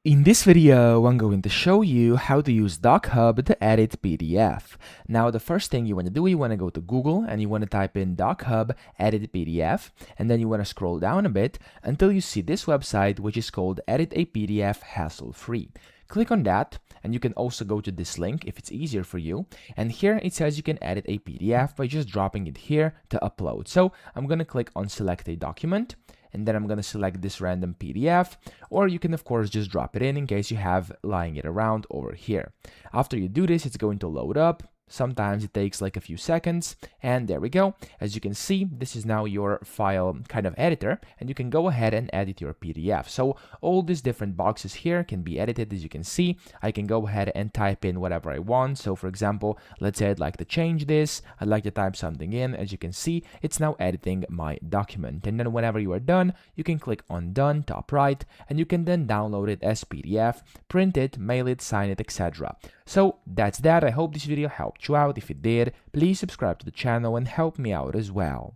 In this video, I'm going to show you how to use DocHub to edit PDF. Now, the first thing you want to do, you want to go to Google and you want to type in DocHub edit PDF, and then you want to scroll down a bit until you see this website, which is called Edit a PDF Hassle-Free. Click on that, and you can also go to this link if it's easier for you. And here it says you can edit a PDF by just dropping it here to upload. So I'm going to click on Select a Document, and then I'm going to select this random PDF, or you can of course just drop it in case you have lying it around over here. After you do this, it's going to load up. Sometimes it takes like a few seconds, and there we go. As you can see, this is now your file kind of editor, and you can go ahead and edit your PDF. So all these different boxes here can be edited. As you can see, I can go ahead and type in whatever I want. So for example, let's say I'd like to change this. I'd like to type something in. As you can see, it's now editing my document. And then whenever you are done, you can click on Done, top right, and you can then download it as PDF, print it, mail it, sign it, etc. So that's that. I hope this video helped you out. If it did, please subscribe to the channel and help me out as well.